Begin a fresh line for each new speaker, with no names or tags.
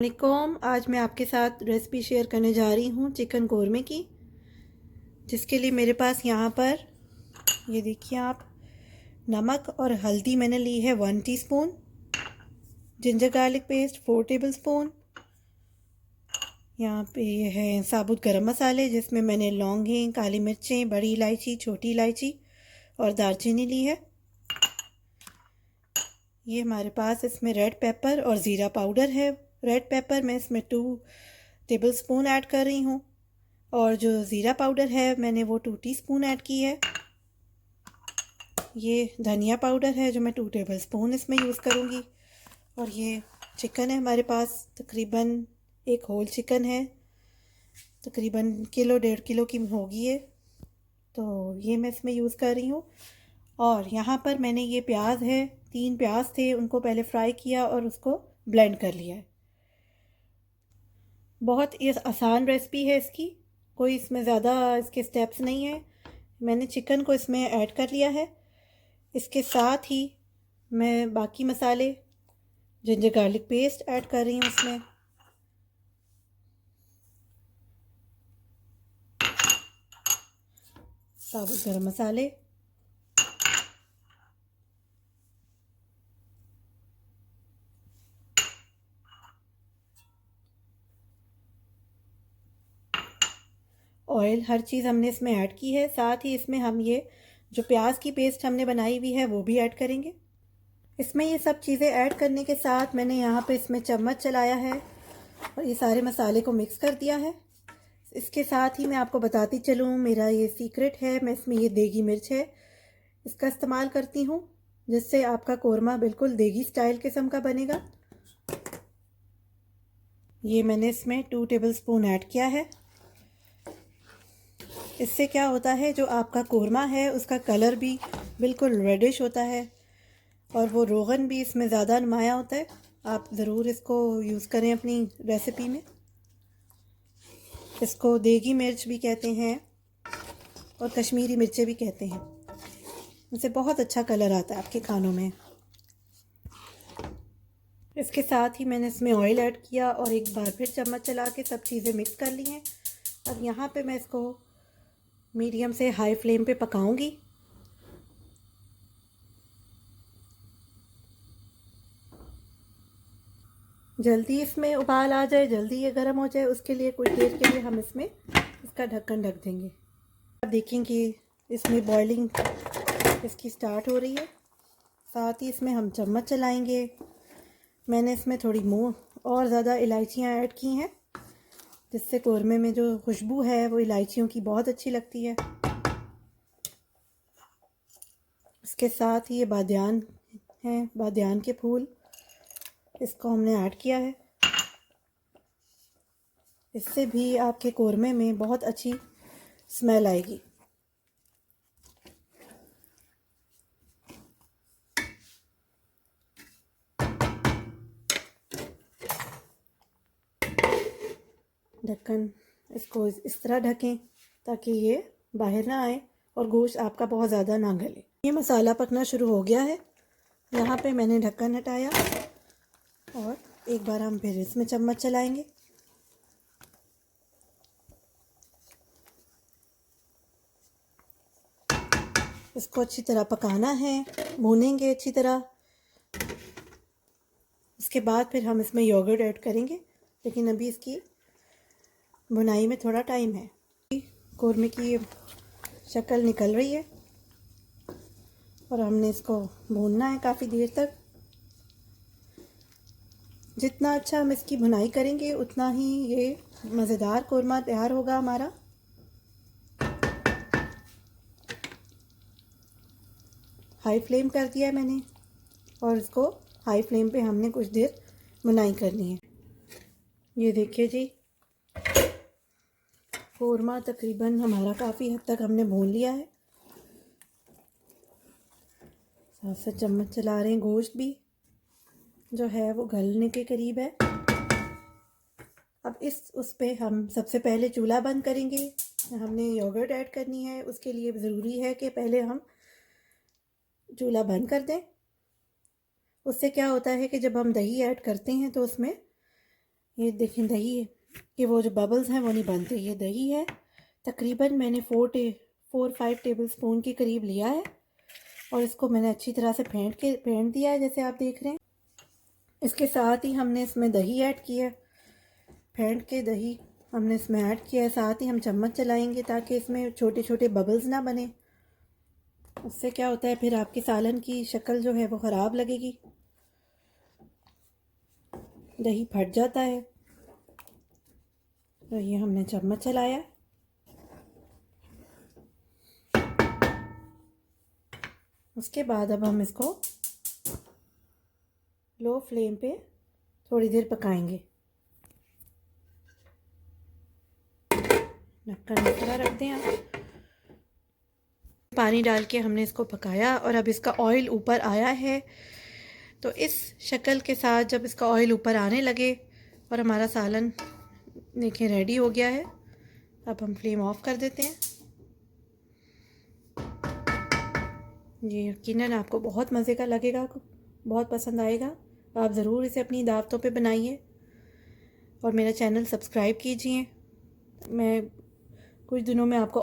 वालेकुम। आज मैं आपके साथ रेसिपी शेयर करने जा रही हूँ चिकन कौरमे की, जिसके लिए मेरे पास यहाँ पर ये देखिए आप, नमक और हल्दी मैंने ली है 1 teaspoon, ginger garlic paste 4 tablespoon, यहाँ पे ये है साबुत गरम मसाले जिसमें मैंने लौंगें, काली मिर्चें, बड़ी इलायची, छोटी इलायची और दालचीनी ली है। ये हमारे पास इसमें रेड पेपर और ज़ीरा पाउडर है। रेड पेपर मैं इसमें 2 टेबलस्पून ऐड कर रही हूँ और जो ज़ीरा पाउडर है मैंने वो 2 टीस्पून ऐड की है। ये धनिया पाउडर है जो मैं 2 टेबलस्पून इसमें यूज़ करूँगी। और ये चिकन है हमारे पास, तकरीबन एक होल चिकन है, तकरीबन किलो 1.5 किलो की होगी ये, तो ये मैं इसमें यूज़ कर रही हूँ। और यहाँ पर मैंने ये प्याज है, 3 प्याज थे, उनको पहले फ्राई किया और उसको ब्लेंड कर लिया है। बहुत ये आसान रेसिपी है इसकी, कोई इसमें ज़्यादा इसके स्टेप्स नहीं है। मैंने चिकन को इसमें ऐड कर लिया है। इसके साथ ही मैं बाकी मसाले, जिंजर गार्लिक पेस्ट ऐड कर रही हूँ इसमें, साबुत गरम मसाले, ऑयल, हर चीज़ हमने इसमें ऐड की है। साथ ही इसमें हम ये जो प्याज की पेस्ट हमने बनाई हुई है वो भी ऐड करेंगे। इसमें ये सब चीज़ें ऐड करने के साथ मैंने यहाँ पे इसमें चम्मच चलाया है और ये सारे मसाले को मिक्स कर दिया है। इसके साथ ही मैं आपको बताती चलूँ, मेरा ये सीक्रेट है, मैं इसमें ये देगी मिर्च है इसका इस्तेमाल करती हूँ, जिससे आपका कौरमा बिल्कुल देगी स्टाइल किस्म का बनेगा। ये मैंने इसमें 2 टेबलस्पून ऐड किया है। इससे क्या होता है, जो आपका कौरमा है उसका कलर भी बिल्कुल रेडिश होता है और वो रोगन भी इसमें ज़्यादा नुमाया होता है। आप ज़रूर इसको यूज़ करें अपनी रेसिपी में। इसको देगी मिर्च भी कहते हैं और कश्मीरी मिर्चें भी कहते हैं। इससे बहुत अच्छा कलर आता है आपके खानों में। इसके साथ ही मैंने इसमें ऑयल ऐड किया और एक बार फिर चम्मच चला के सब चीज़ें मिक्स कर ली हैं। अब यहाँ पे मैं इसको मीडियम से हाई फ्लेम पे पकाऊंगी। जल्दी इसमें उबाल आ जाए, जल्दी ये गर्म हो जाए, उसके लिए कुछ देर के लिए हम इसमें इसका ढक्कन ढक देंगे। अब देखेंगे इसमें बॉइलिंग इसकी स्टार्ट हो रही है। साथ ही इसमें हम चम्मच चलाएंगे। मैंने इसमें थोड़ी और ज़्यादा इलायचियाँ ऐड की हैं, जिससे कौरमे में जो खुशबू है वो इलायचियों की बहुत अच्छी लगती है। इसके साथ ही ये बादियान हैं, बादियान के फूल, इसको हमने ऐड किया है। इससे भी आपके कौरमे में बहुत अच्छी स्मेल आएगी। ढक्कन इसको इस तरह ढकें ताकि ये बाहर ना आए और गोश्त आपका बहुत ज़्यादा ना गले। ये मसाला पकना शुरू हो गया है। यहाँ पे मैंने ढक्कन हटाया और एक बार हम फिर इसमें चम्मच चलाएंगे। इसको अच्छी तरह पकाना है, भूनेंगे अच्छी तरह। उसके बाद फिर हम इसमें योगर्ट ऐड करेंगे, लेकिन अभी इसकी भुनाई में थोड़ा टाइम है। कौरमे की शक्ल निकल रही है और हमने इसको भूनना है काफ़ी देर तक। जितना अच्छा हम इसकी भुनाई करेंगे उतना ही ये मज़ेदार कौरमा तैयार होगा हमारा। हाई फ्लेम कर दिया है मैंने और इसको हाई फ्लेम पे हमने कुछ देर भुनाई करनी है। ये देखिए जी, कौरमा तकरीबन हमारा काफ़ी हद तक हमने भून लिया है। साथ साथ चम्मच चला रहे हैं, गोश्त भी जो है वो गलने के करीब है। अब उस पे हम सबसे पहले चूल्हा बंद करेंगे। हमने योगर्ट ऐड करनी है, उसके लिए ज़रूरी है कि पहले हम चूल्हा बंद कर दें। उससे क्या होता है कि जब हम दही ऐड करते हैं तो उसमें ये देखें दही है कि वो जो बबल्स हैं वो नहीं बनते। ये दही है, तकरीबन मैंने 4-5 टेबल स्पून के करीब लिया है और इसको मैंने अच्छी तरह से फेंट दिया है जैसे आप देख रहे हैं। इसके साथ ही हमने इसमें दही ऐड किया, फेंट के दही हमने इसमें ऐड किया है। साथ ही हम चम्मच चलाएंगे ताकि इसमें छोटे छोटे बबल्स ना बने। उससे क्या होता है, फिर आपकी सालन की शक्ल जो है वो ख़राब लगेगी, दही फट जाता है। तो ये हमने चम्मच चलाया। उसके बाद अब हम इसको लो फ्लेम पे थोड़ी देर पकाएंगे। ढक्कन इस तरह रख दें आप। पानी डाल के हमने इसको पकाया और अब इसका ऑयल ऊपर आया है। तो इस शक्ल के साथ जब इसका ऑयल ऊपर आने लगे और हमारा सालन देखें रेडी हो गया है, अब हम फ्लेम ऑफ कर देते हैं। ये यकीनन आपको बहुत मज़े का लगेगा, बहुत पसंद आएगा। आप ज़रूर इसे अपनी दावतों पे बनाइए और मेरा चैनल सब्सक्राइब कीजिए। मैं कुछ दिनों में आपको